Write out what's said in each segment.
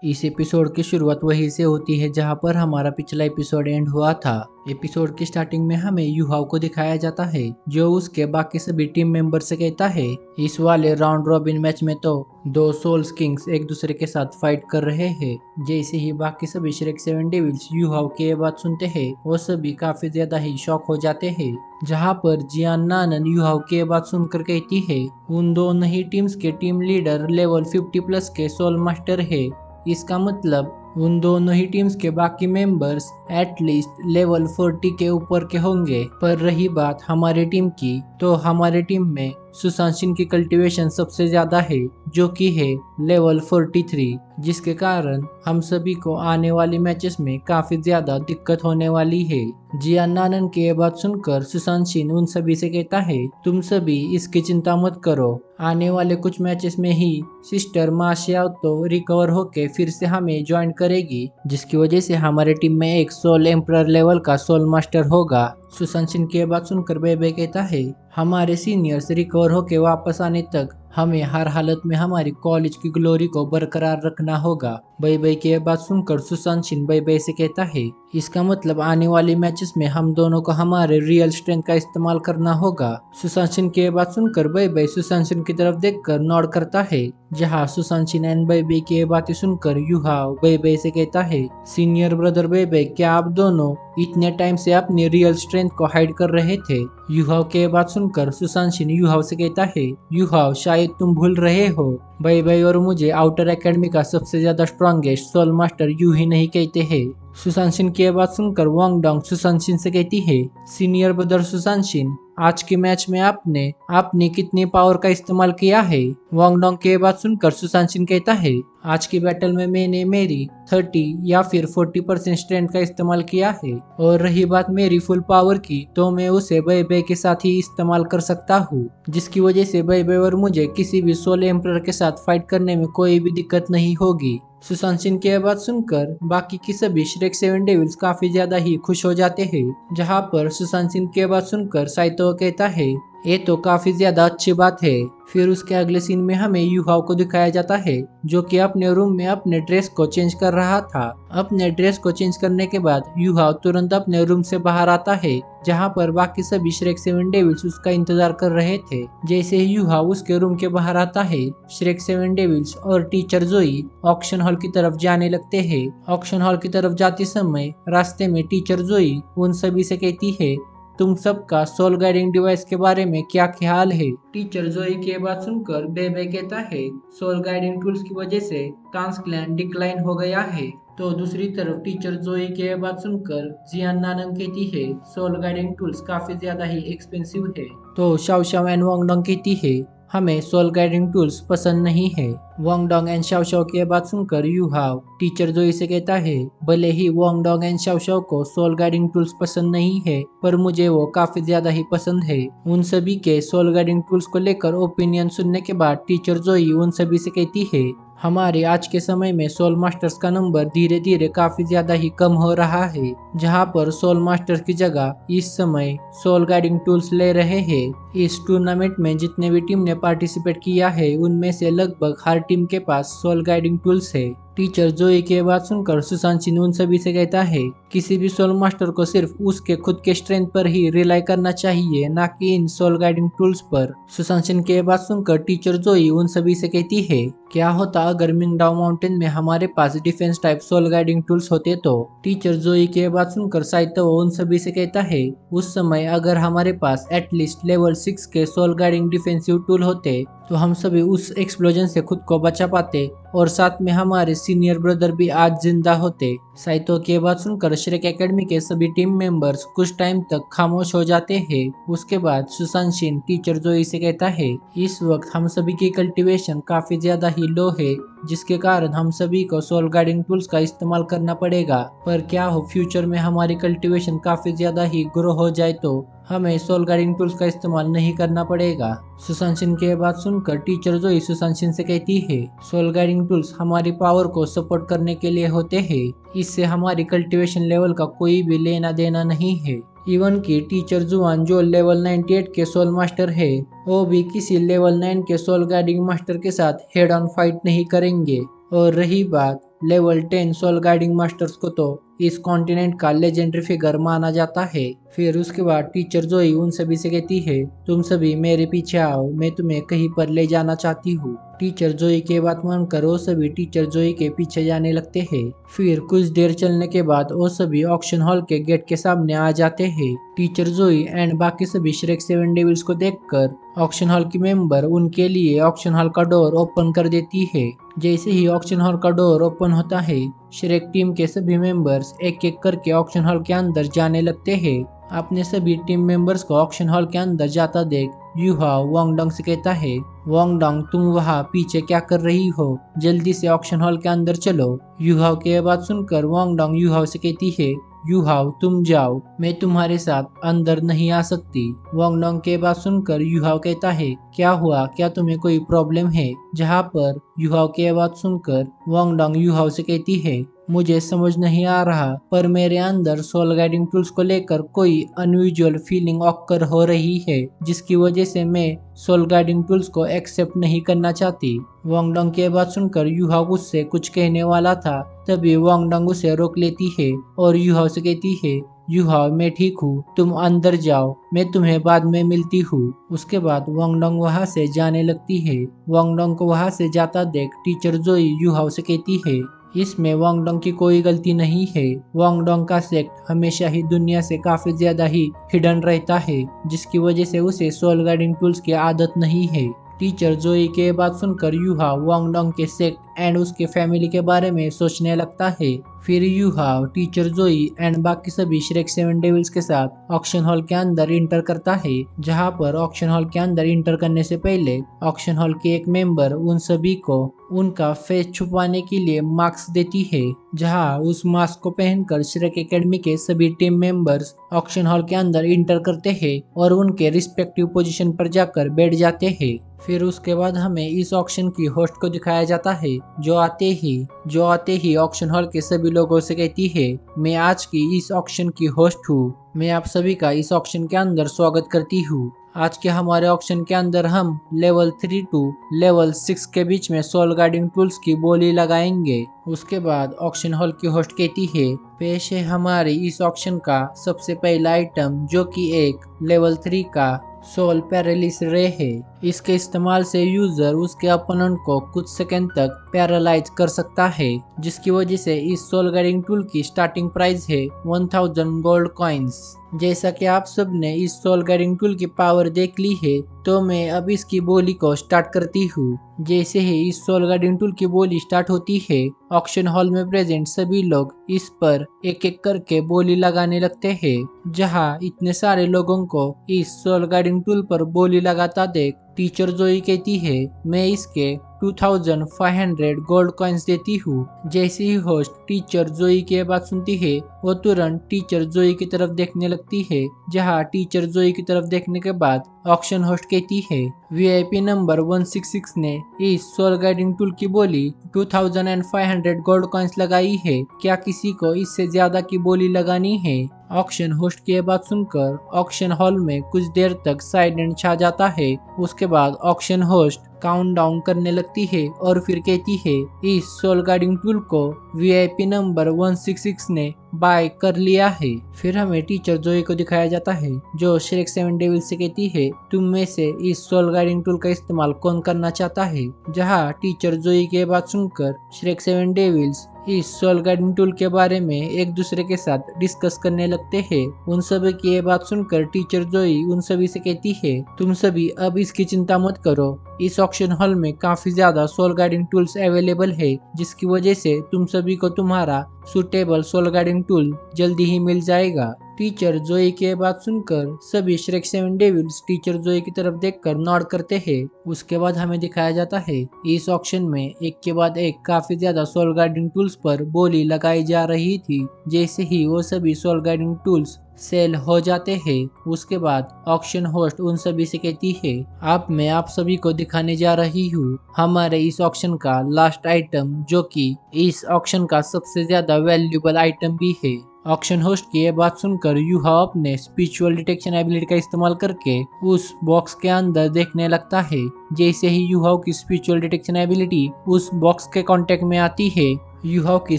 इस एपिसोड की शुरुआत वहीं से होती है जहां पर हमारा पिछला एपिसोड एंड हुआ था। एपिसोड की स्टार्टिंग में हमें युहाव को दिखाया जाता है जो उसके बाकी सभी टीम मेंबर से कहता है इस वाले राउंड रॉबिन मैच में तो दो सोल्स किंग्स एक दूसरे के साथ फाइट कर रहे हैं। जैसे ही बाकी सभी श्रेक सेवन डेविल्स युहाव की ये बात सुनते हैं वो सभी काफी ज्यादा ही शॉक हो जाते हैं। जहां पर जियान नानन युहाव की ये बात सुनकर कहती है उन दोनों ही टीम्स के टीम लीडर लेवल 50 प्लस के सोल मास्टर है। इसका मतलब उन दोनों ही टीम्स के बाकी मेंबर्स एटलीस्ट लेवल 40 के ऊपर के होंगे। पर रही बात हमारी टीम की, तो हमारी टीम में सुशांत सिंह की कल्टीवेशन सबसे ज्यादा है जो कि है लेवल 43, जिसके कारण हम सभी को आने वाले मैचेस में काफी ज्यादा दिक्कत होने वाली है। जियान नानन की ये बात सुनकर सुशांत सिंह उन सभी से कहता है तुम सभी इसकी चिंता मत करो, आने वाले कुछ मैचेस में ही सिस्टर माशिया तो रिकवर होके फिर से हमें ज्वाइन करेगी, जिसकी वजह से हमारे टीम में एक सोल एम्परर लेवल का सोल मास्टर होगा। सुशांत सिंह की बात सुनकर बेबे कहता है हमारे सीनियर्स रिकवर होके वापस आने तक हमें हर हालत में हमारी कॉलेज की ग्लोरी को बरकरार रखना होगा। बेबे की बात सुनकर सुशांत सिंह बेबे से कहता है इसका मतलब आने वाले मैचेस में हम दोनों को हमारे रियल स्ट्रेंथ का इस्तेमाल करना होगा। सुशांत सिंह की बात सुनकर बेबे सुशांत सिंह की तरफ देखकर नॉड करता है, जहां सुशांत सिंह एंड बेबे की बातें सुनकर युहाव बेबे से कहता है सीनियर ब्रदर बेबे, क्या आप दोनों इतने टाइम से अपनी रियल स्ट्रेंथ को हाइड कर रहे थे? युहाव के बात सुनकर सुशांत सिंह युहाव से कहता है युहाव शायद तुम भूल रहे हो, बेबे और मुझे आउटर एकेडमी का सबसे ज्यादा स्ट्रॉन्गेस्ट सोल मास्टर यूं ही नहीं कहते हैं। सुशांत सिंह की बात सुनकर वांग डोंग सुशांत सिंह से कहती है सीनियर ब्रदर सुशांत सिंह, आज के मैच में आपने अपनी कितनी पावर का इस्तेमाल किया है? वांग डोंग की बात सुनकर सुशांत सिंह कहता है आज की बैटल में मैंने मेरी 30 या फिर 40% स्ट्रेंथ का इस्तेमाल किया है, और रही बात मेरी फुल पावर की तो मैं उसे बेबे के साथ ही इस्तेमाल कर सकता हूँ, जिसकी वजह से बेबे और मुझे किसी भी सोल एम्परर के साथ फाइट करने में कोई भी दिक्कत नहीं होगी। सुशांत सिंह की बात सुनकर बाकी की सभी श्रेक सेवन डेविल्स काफी ज्यादा ही खुश हो जाते हैं। जहां पर सुशांत सिंह की बात सुनकर साइतो कहता है ये तो काफी ज्यादा अच्छी बात है। फिर उसके अगले सीन में हमें युहाव को दिखाया जाता है जो कि अपने रूम में अपने ड्रेस को चेंज कर रहा था। अपने ड्रेस को चेंज करने के बाद युहाव तुरंत अपने रूम से बाहर आता है, जहां पर बाकी सभी श्रेक सेवन डेविल्स उसका इंतजार कर रहे थे। जैसे ही युहाव उसके रूम के बाहर आता है, श्रेक सेवन डेविल्स और टीचर जोई ऑक्शन हॉल की तरफ जाने लगते हैं। ऑक्शन हॉल की तरफ जाते समय रास्ते में टीचर जोई उन सभी से कहती है तुम सबका सोल गाइडिंग डिवाइस के बारे में क्या ख्याल है? टीचर जोई की बात सुनकर बेबे कहता है सोल गाइडिंग टूल्स की वजह से कांस क्लैन डिक्लाइन हो गया है। तो दूसरी तरफ टीचर जोई की बात सुनकर जियान नानन कहती है सोल गाइडिंग टूल्स काफी ज्यादा ही एक्सपेंसिव है। तो Shao Shao and Wang Dong कहती है हमें सोल गाइडिंग टूल्स पसंद नहीं है। वांग डोंग एंड शाओ शाओ की बात सुनकर युहाव टीचर जोई से कहता है भले ही वांग डोंग एंड शाओ शाओ को सोल गाइडिंग टूल्स पसंद नहीं है, पर मुझे वो काफी ज्यादा ही पसंद है। उन सभी के सोल गाइडिंग टूल्स को लेकर ओपिनियन सुनने के बाद टीचर जोई उन सभी से कहती है हमारे आज के समय में सोल मास्टर्स का नंबर धीरे धीरे काफी ज्यादा ही कम हो रहा है, जहां पर सोल मास्टर्स की जगह इस समय सोल गाइडिंग टूल्स ले रहे हैं। इस टूर्नामेंट में जितने भी टीम ने पार्टिसिपेट किया है उनमें से लगभग हर टीम के पास सोल गाइडिंग टूल्स है। टीचर जोई की बात सुनकर सुशांत सिंह उन सभी से कहता है किसी भी सोल मास्टर को सिर्फ उसके खुद के स्ट्रेंथ पर ही रिलाई करना चाहिए, ना कि इन सोल गाइडिंग टूल्स पर। सुशांत सिंह की बात सुनकर टीचर जोई उन सभी से कहती है क्या होता अगर मिंगडाओ माउंटेन में हमारे पास डिफेंस टाइप सोल गाइडिंग टूल्स होते तो? टीचर जोई की बात सुनकर साइतो उन सभी से कहता है उस समय अगर हमारे पास एटलीस्ट लेवल 6 के सोल गाइडिंग डिफेंसिव टूल होते तो हम सभी उस एक्सप्लोजन से खुद को बचा पाते, और साथ में हमारे सीनियर ब्रदर भी आज जिंदा होते। साइतो की बात सुनकर श्रेक एकेडमी के सभी टीम मेंबर्स कुछ टाइम तक खामोश हो जाते हैं। उसके बाद सुशांत सिंह टीचर जोई से कहता है इस वक्त हम सभी की कल्टीवेशन काफी ज्यादा ही लो है, जिसके कारण हम सभी को सोल गाइडिंग टूल्स का इस्तेमाल करना पड़ेगा। पर क्या हो फ्यूचर में हमारी कल्टीवेशन काफी ज्यादा ही ग्रो हो जाए तो हमें सोल गाइडिंग टूल्स का इस्तेमाल नहीं करना पड़ेगा। सुशांत सिंह की बात सुनकर टीचर जोई सुशांत सिंह से कहती है सोल गाइडिंग टूल्स हमारी पावर को सपोर्ट करने के लिए होते हैं, इससे हमारी कल्टीवेशन लेवल का कोई भी लेना देना नहीं है। इवन की टीचर जुआन जो लेवल 98 के सोल मास्टर है वो भी किसी लेवल 9 के सोल गाइडिंग मास्टर के साथ हेड ऑन फाइट नहीं करेंगे। और रही बात लेवल 10 सोल गाइडिंग मास्टर्स को तो इस कॉन्टिनेंट का लेजेंडरी फिगर माना जाता है। फिर उसके बाद टीचर जोई उन सभी से कहती है, तुम सभी मेरे पीछे आओ, मैं तुम्हें कहीं पर ले जाना चाहती हूँ। टीचर जोई के बात मानकर वो सभी टीचर जोई के पीछे जाने लगते हैं। फिर कुछ देर चलने के बाद वो सभी ऑक्शन हॉल के गेट के सामने आ जाते हैं। टीचर जोई एंड बाकी सभी श्रेक सेवन डेविल्स को देखकर ऑक्शन हॉल की मेंबर उनके लिए ऑक्शन हॉल का डोर ओपन कर देती है। जैसे ही ऑक्शन हॉल का डोर ओपन होता है, श्रेक टीम के सभी मेंबर्स एक एक करके ऑक्शन हॉल के अंदर जाने लगते हैं। अपने सभी टीम मेंबर्स को ऑक्शन हॉल के अंदर जाता देख यूहाओ वांगडोंग से कहता है, वांगडोंग तुम वहाँ पीछे क्या कर रही हो, जल्दी से ऑक्शन हॉल के अंदर चलो। यूहाओ की बात सुनकर वांगडोंग यूहाओ से कहती है, यूहाओ तुम जाओ, मैं तुम्हारे साथ अंदर नहीं आ सकती। वांगडोंग के बात सुनकर यूहाओ कहता है, क्या हुआ, क्या तुम्हें कोई प्रॉब्लम है? जहाँ पर यूहाओ की बात सुनकर वांगडोंग यूहाओ से कहती है, मुझे समझ नहीं आ रहा, पर मेरे अंदर सोल गाइडिंग टूल्स को लेकर कोई अनयूजुअल फीलिंग ऑकर हो रही है, जिसकी वजह से मैं सोल गाइडिंग टूल्स को एक्सेप्ट नहीं करना चाहती। वांगडोंग की बात सुनकर यूहाओ उससे कुछ कहने वाला था, तभी वांगडोंग उसे रोक लेती है और यूहाओ से कहती है, यूहाओ मैं ठीक हूँ, तुम अंदर जाओ, मैं तुम्हें बाद में मिलती हूँ। उसके बाद वांगडोंग वहाँ से जाने लगती है। वांगडोंग को वहाँ से जाता देख टीचर जोई यूहाओ से कहती है, इसमें वांगडोंग की कोई गलती नहीं है। वांगडोंग का सेक्ट हमेशा ही दुनिया से काफी ज्यादा ही हिडन रहता है, जिसकी वजह से उसे सोल गाइडिंग टूल्स की आदत नहीं है। टीचर जोई के बात सुनकर यूहा वांगडोंग के सेक्ट एंड उसके फैमिली के बारे में सोचने लगता है। फिर यूहाओ टीचर जोई एंड बाकी सभी श्रेक सेवन डेविल्स के साथ ऑक्शन हॉल के अंदर इंटर करता है। जहां पर ऑक्शन हॉल के अंदर इंटर करने से पहले ऑक्शन हॉल के एक मेंबर उन सभी को उनका फेस छुपाने के लिए मास्क देती है। जहां उस मास्क को पहनकर श्रेक एकेडमी के सभी टीम मेंबर्स ऑक्शन हॉल के अंदर इंटर करते हैं और उनके रिस्पेक्टिव पोजीशन पर जाकर बैठ जाते हैं। फिर उसके बाद हमें इस ऑक्शन की होस्ट को दिखाया जाता है, जो आते ही ऑक्शन हॉल के सभी लोगों से कहती है, मैं आज की इस ऑक्शन की होस्ट हूँ, मैं आप सभी का इस ऑक्शन के अंदर स्वागत करती हूँ। आज के हमारे ऑक्शन के अंदर हम लेवल 3 टू लेवल 6 के बीच में सोल गाइडिंग टूल्स की बोली लगाएंगे। उसके बाद ऑक्शन हॉल की होस्ट कहती है, पेश है हमारी इस ऑक्शन का सबसे पहला आइटम, जो कि एक लेवल 3 का सोल पैरालिस रे है। इसके इस्तेमाल से यूजर उसके अपोनेंट को कुछ सेकंड तक पैरालाइज कर सकता है, जिसकी वजह से इस सोल गाइडिंग टूल की स्टार्टिंग प्राइस है 1000 गोल्ड कॉइन्स। जैसा कि आप सब ने इस सोल गाइडिंग टूल की पावर देख ली है, तो मैं अब इसकी बोली को स्टार्ट करती हूँ। जैसे ही इस सोल गाइडिंग टूल की बोली स्टार्ट होती है, ऑक्शन हॉल में प्रेजेंट सभी लोग इस पर एक एक करके बोली लगाने लगते हैं। जहाँ इतने सारे लोगों को इस सोल गाइडिंग टूल पर बोली लगाता देख टीचर जोई कहती है, मैं इसके 2500 गोल्ड कॉइन्स देती हूँ। जैसे ही होस्ट टीचर जोई की बात सुनती है, वो तुरंत टीचर जोई की तरफ देखने लगती है। जहाँ टीचर जोई की तरफ देखने के बाद ऑक्शन होस्ट कहती है, वीआईपी नंबर 166 ने इस सोल गाइडिंग टूल की बोली 2500 गोल्ड कॉइन्स लगाई है, क्या किसी को इससे ज्यादा की बोली लगानी है? ऑक्शन होस्ट की बात सुनकर ऑक्शन हॉल में कुछ देर तक साइलेंट छा जाता है। उसके बाद ऑक्शन होस्ट काउंट डाउन करने लगती है और फिर कहती है, इस सोल गाइडिंग टूल को वीआईपी नंबर 166 ने बाय कर लिया है। फिर हमें टीचर जोई को दिखाया जाता है, जो श्रेक सेवन डेविल्स से कहती है, तुम में से इस सोल गाइडिंग टूल का इस्तेमाल कौन करना चाहता है? जहाँ टीचर जोई की बात सुनकर श्रेक सेवन डेविल्स इस सोल गाइडिंग टूल के बारे में एक दूसरे के साथ डिस्कस करने लगते हैं। उन सभी की ये बात सुनकर टीचर जोई उन सभी से कहती है, तुम सभी अब इसकी चिंता मत करो, इस ऑक्शन हॉल में काफी ज्यादा सोल गाइडिंग टूल्स अवेलेबल है, जिसकी वजह से तुम सभी को तुम्हारा सुटेबल सोल गाइडिंग टूल जल्दी ही मिल जाएगा। टीचर जोई की बात सुनकर सभी श्रेक सेवन डेविल्स टीचर जोई की तरफ देखकर नॉड करते हैं। उसके बाद हमें दिखाया जाता है, इस ऑक्शन में एक के बाद एक काफी ज्यादा सोल गाइडिंग टूल्स पर बोली लगाई जा रही थी। जैसे ही वो सभी सोल गाइडिंग टूल्स सेल हो जाते हैं, उसके बाद ऑक्शन होस्ट उन सभी से कहती है, अब मैं आप सभी को दिखाने जा रही हूँ हमारे इस ऑक्शन का लास्ट आइटम, जो कि इस ऑक्शन का सबसे ज्यादा वैल्यूएबल आइटम भी है। ऑक्शन होस्ट की ये बात सुनकर यूहाओ अपने स्पिरिचुअल डिटेक्शन एबिलिटी का इस्तेमाल करके उस बॉक्स के अंदर देखने लगता है। जैसे ही यूहाओ की स्पिरिचुअल डिटेक्शन एबिलिटी उस बॉक्स के कांटेक्ट में आती है, यूहाओ की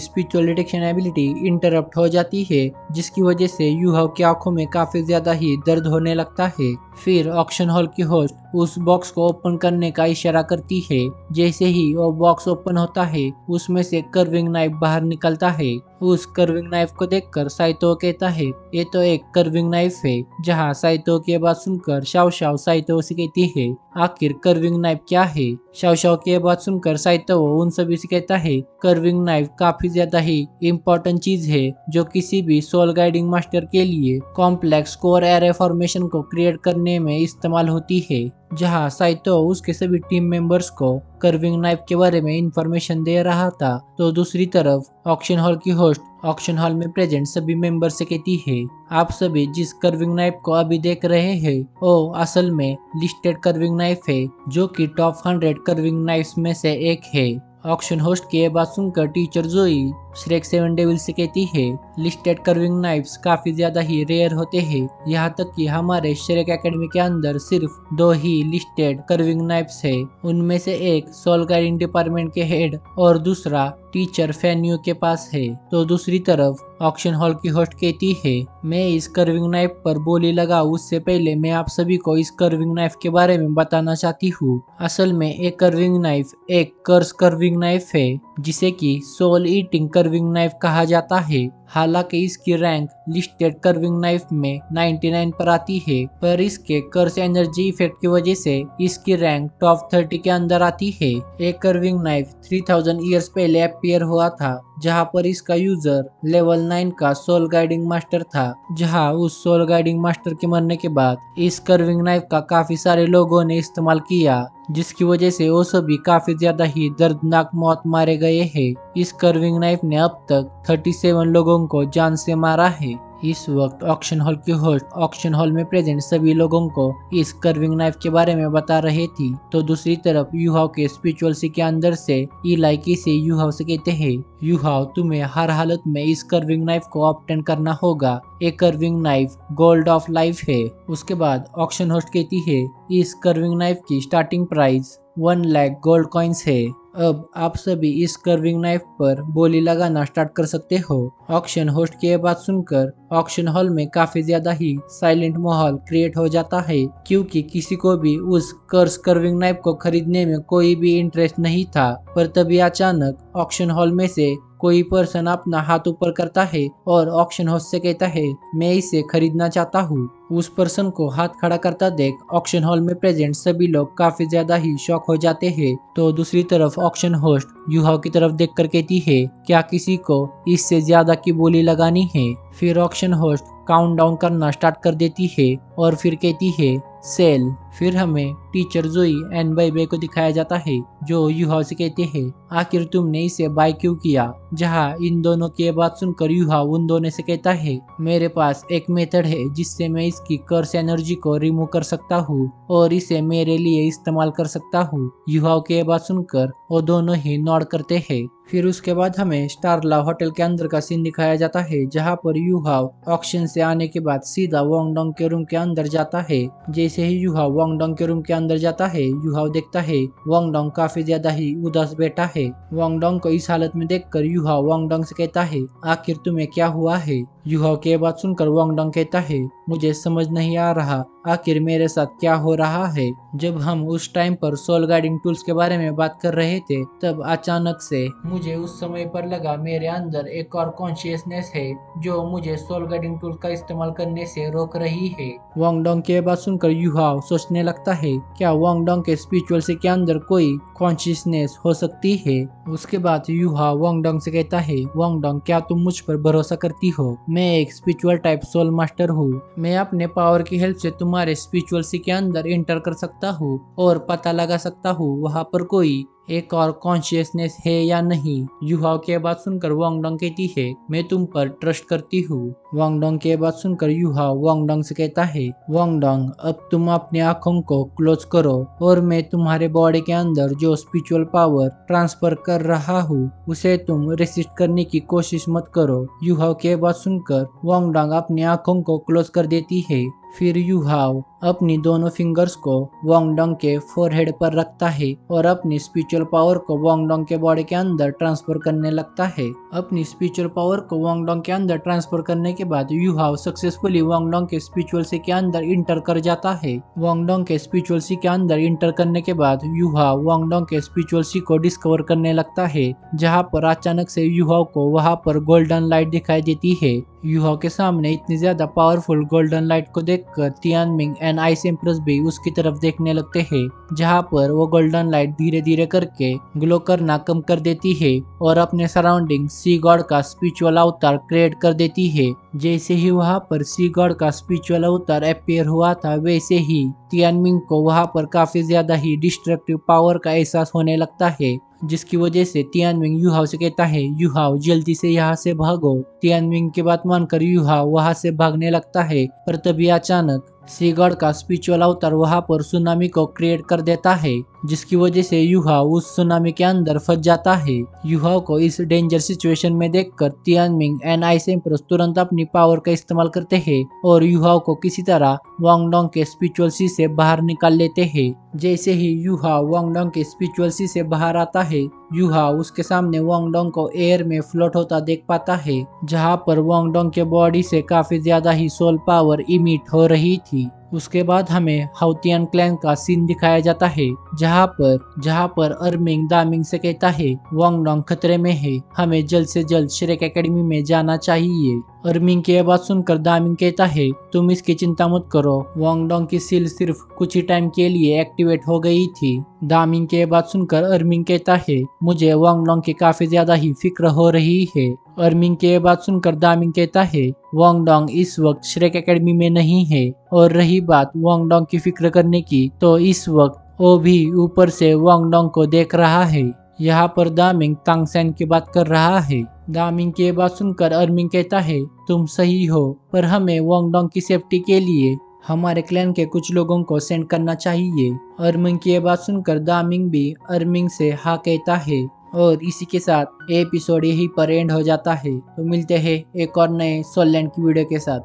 स्पिरिचुअल डिटेक्शन एबिलिटी इंटरप्ट हो जाती है, जिसकी वजह से यूहाओ की आंखों में काफी ज्यादा ही दर्द होने लगता है। फिर ऑक्शन हॉल की होस्ट उस बॉक्स को ओपन करने का इशारा करती है। जैसे ही वो बॉक्स ओपन होता है, उसमें से कर्विंग नाइफ बाहर निकलता है। उस कर्विंग नाइफ को देखकर साइतो कहता है, ये तो एक कर्विंग नाइफ है। जहाँ साइतो की बात सुनकर शाओ शाओ साइतो से कहती है, आखिर कर्विंग नाइफ क्या है? शाओ शाओ की बात सुनकर साइतो उन सभी से कहता है, कर्विंग नाइफ काफी ज्यादा ही इम्पोर्टेंट चीज है, जो किसी भी सोल गाइडिंग मास्टर के लिए कॉम्प्लेक्स कोर एरे फॉर्मेशन को क्रिएट करने में इस्तेमाल होती है। जहां साइतो उसके सभी टीम मेंबर्स को कर्विंग नाइफ के बारे में इंफॉर्मेशन दे रहा था, तो दूसरी तरफ ऑक्शन हॉल की होस्ट ऑक्शन हॉल में प्रेजेंट सभी मेंबर से कहती है, आप सभी जिस कर्विंग नाइफ को अभी देख रहे हैं, वो असल में लिस्टेड कर्विंग नाइफ है, जो कि टॉप 100 कर्विंग नाइफ्स में से एक है। ऑक्शन होस्ट की बात सुनकर टीचर जोई श्रेक 7 डेविल से कहती है, लिस्टेड कर्विंग नाइफ्स काफी ज्यादा ही रेयर होते हैं। यहाँ तक कि हमारे श्रेक एकेडमी के अंदर सिर्फ 2 ही लिस्टेड कर्विंग नाइफ्स है। उनमें से एक सोल गाइडिंग डिपार्टमेंट के हेड और दूसरा टीचर फैन्यू के पास है। तो दूसरी तरफ ऑक्शन हॉल की होस्ट कहती है, मैं इस कर्विंग नाइफ पर बोली लगाऊं उससे पहले मैं आप सभी को इस कर्विंग नाइफ के बारे में बताना चाहती हूँ। असल में एक कर्विंग नाइफ एक कर्स कर्विंग नाइफ है, जिसे कि सोल ईटिंग कर्विंग नाइफ कहा जाता है। हालांकि इसकी रैंक लिस्टेड कर्विंग नाइफ में 99 पर आती है, पर इसके कर्स एनर्जी इफेक्ट की वजह से इसकी रैंक टॉप 30 के अंदर आती है। एक कर्विंग नाइफ 3000 ईयर्स पहले अपीयर हुआ था, जहां पर इसका यूजर लेवल 9 का सोल गाइडिंग मास्टर था। जहां उस सोल गाइडिंग मास्टर के मरने के बाद इस कर्विंग नाइफ का काफी सारे लोगों ने इस्तेमाल किया, जिसकी वजह से वो सभी काफी ज्यादा ही दर्दनाक मौत मारे गए हैं। इस कर्विंग नाइफ ने अब तक 37 लोगों को जान से मारा है। इस वक्त ऑक्शन हॉल की होस्ट ऑक्शन हॉल में प्रेजेंट सभी लोगों को इस कर्विंग नाइफ के बारे में बता रही थी। तो दूसरी तरफ यूहाओ के स्पिरिचुअल सी के अंदर से इलाइकी से यूहाओ से कहते हैं, यूहाओ तुम्हें हर हालत में इस कर्विंग नाइफ को ऑब्टेन करना होगा। एक curving knife gold of life है। उसके बाद ऑक्शन होस्ट कहती है, इस कर्विंग नाइफ की starting price 1 lakh gold coins है। अब आप सभी इस कर्विंग नाइफ पर बोली लगाना स्टार्ट कर सकते हो। ऑक्शन होस्ट की बात सुनकर ऑक्शन हॉल में काफी ज्यादा ही साइलेंट माहौल क्रिएट हो जाता है, क्योंकि किसी को भी उस कर्स कर्विंग नाइफ को खरीदने में कोई भी इंटरेस्ट नहीं था। पर तभी अचानक ऑक्शन हॉल में से कोई पर्सन अपना हाथ ऊपर करता है और ऑक्शन हाउस से कहता है, मैं इसे खरीदना चाहता हूँ। उस पर्सन को हाथ खड़ा करता देख ऑक्शन हॉल में प्रेजेंट सभी लोग काफी ज्यादा ही शॉक हो जाते हैं। तो दूसरी तरफ ऑक्शन होस्ट यूहाओ की तरफ देखकर कहती है, क्या किसी को इससे ज्यादा की बोली लगानी है? फिर ऑक्शन होस्ट काउंटडाउन करना स्टार्ट कर देती है और फिर कहती है, सेल। फिर हमें टीचर जोई एंड बाई को दिखाया जाता है, जो यूहाओ से कहते हैं, आखिर तुमने इसे बाय क्यों किया? जहां इन दोनों की बात सुनकर यूहाओ उन दोनों से कहता है, मेरे पास एक मेथड है जिससे मैं इसकी कर्स एनर्जी को रिमूव कर सकता हूँ और इसे मेरे लिए इस्तेमाल कर सकता हूँ। यूहाओ की बात सुनकर वो दोनों ही नॉड करते हैं। फिर उसके बाद हमें स्टारला होटल के अंदर का सीन दिखाया जाता है, जहां पर यूहाओ ऑक्शन से आने के बाद सीधा वांगडोंग के रूम के अंदर जाता है। जैसे ही यूहाओ वांगडोंग के रूम के अंदर जाता है, यूहाओ देखता है वांगडोंग काफी ज्यादा ही उदास बैठा है। वांगडोंग को इस हालत में देखकर यूहाओ वांगडोंग से कहता है, आखिर तुम्हें क्या हुआ है? यूहाओ की बात सुनकर वांगडोंग कहता है, मुझे समझ नहीं आ रहा आखिर मेरे साथ क्या हो रहा है। जब हम उस टाइम पर सोल गाइडिंग टूल्स के बारे में बात कर रहे थे, तब अचानक से मुझे उस समय पर लगा मेरे अंदर एक और कॉन्शियसनेस है जो मुझे सोल गाइडिंग टूल का इस्तेमाल करने से रोक रही है। वांगडोंग की बात सुनकर यूहाओ सोचने लगता है, क्या वांगडोंग के स्पिरिचुअल से के अंदर कोई कॉन्शियसनेस हो सकती है? उसके बाद यूहाओ वांगडोंग से कहता है, वांगडोंग क्या तुम मुझ पर भरोसा करती हो? मैं एक स्पिरिचुअल टाइप सोल मास्टर हूँ। मैं अपने पावर की हेल्प से तुम्हारे स्पिरिचुअल सी के अंदर एंटर कर सकता हूँ और पता लगा सकता हूँ वहाँ पर कोई एक और कॉन्शियसनेस है या नहीं। यूहाओ की बात सुनकर वांगडोंग कहती है, मैं तुम पर ट्रस्ट करती हूँ। वांगडोंग की बात सुनकर यूहाओ वांगडोंग से कहता है, वांगडोंग अब तुम अपनी आंखों को क्लोज करो और मैं तुम्हारे बॉडी के अंदर जो स्पिरिचुअल पावर ट्रांसफर कर रहा हूँ उसे तुम रेसिस्ट करने की कोशिश मत करो। यूहाओ की बात सुनकर वांगडोंग अपनी आंखों को क्लोज कर देती है। फिर यूहाओ अपनी दोनों फिंगर्स को वांग डोंग के फोरहेड पर रखता है और अपनी स्पिरिचुअल पावर को वांग डोंग के बॉडी के अंदर ट्रांसफर करने लगता है। अपनी स्पिरिचुअल पावर को वांग डोंग के अंदर ट्रांसफर करने के बाद you have successfully Wang Dong के स्पिरिचुअल सी के अंदर इंटर कर जाता है। वांग डोंग के स्पिरिचुअल सी के अंदर इंटर करने के बाद यू हाव वांग डोंग के स्पिरिचुअल सी को डिस्कवर करने लगता है, जहां पर अचानक से यू हाव को वहां पर गोल्डन लाइट दिखाई देती है। यू हाव के सामने इतनी ज्यादा पावरफुल गोल्डन लाइट को देखकर तियानमिंग एंड आइस एम्प्रेस भी उसकी तरफ देखने लगते हैं, जहां पर वो गोल्डन लाइट धीरे धीरे करके ग्लो करना कम कर देती है और अपने सराउंडिंग सी गॉड का स्पिरिचुअल अवतार क्रिएट कर देती है। जैसे ही वहां पर सी गॉड का स्पिरिचुअल अवतार अपीयर हुआ था, वैसे ही तियानमिंग को वहां पर काफी ज्यादा ही डिस्ट्रक्टिव पावर का एहसास होने लगता है, जिसकी वजह से तियानमिंग यू हाव से कहता है, यू हाव जल्दी से यहाँ से भागो। तियानमिंग की बात मानकर यू हाव वहाँ से भागने लगता है, पर तभी अचानक सी गॉड का स्पिरिचुअल अवतार वहां पर सुनामी को क्रिएट कर देता है, जिसकी वजह से यू हाव उस सुनामी के अंदर फंस जाता है। यू हाव को इस डेंजर सिचुएशन में देखकर तियानमिंग एंड आइस एम्प्रेस तुरंत अपनी पावर का इस्तेमाल करते हैं और यू हाव को किसी तरह वांग डोंग के स्पिरिचुअल सी से बाहर निकाल लेते हैं। जैसे ही यू हाव वांग डोंग के स्पिरिचुअल सी से बाहर आता है, यू हाव उसके सामने वांग डोंग को एयर में फ्लोट होता देख पाता है, जहां पर वांग डोंग के बॉडी से काफी ज्यादा ही सोल पावर इमिट हो रही थी। उसके बाद हमें हाउतियन क्लैन का सीन दिखाया जाता है, जहां पर अर्मिंग दामिंग से कहता है, वांग डोंग खतरे में है, हमें जल्द से जल्द श्रेक एकेडमी में जाना चाहिए। अर्मिंग की बात सुनकर दामिंग कहता है, तुम इसकी चिंता मत करो, वांग डोंग की सील सिर्फ कुछ ही टाइम के लिए एक्टिवेट हो गई थी। दामिंग की बात सुनकर अर्मिंग कहता है, मुझे वांग डोंग की काफी ज्यादा ही फिक्र हो रही है। अर्मिंग की बात सुनकर दामिंग कहता है, वांग डोंग इस वक्त श्रेक एकेडमी में नहीं है, और रही बात वांग डोंग की फिक्र करने की, तो इस वक्त वो भी ऊपर से वांग डोंग को देख रहा है। यहाँ पर दामिंग तांगसेन की बात कर रहा है। दामिंग की बात सुनकर अर्मिंग कहता है, तुम सही हो, पर हमें वांग डोंग की सेफ्टी के लिए हमारे क्लैन के कुछ लोगों को सेंड करना चाहिए। अर्मिंग की बात सुनकर दामिंग भी अर्मिंग से हाँ कहता है, और इसी के साथ एपिसोड यहीं पर एंड हो जाता है। तो मिलते हैं एक और नए सोलैंड की वीडियो के साथ।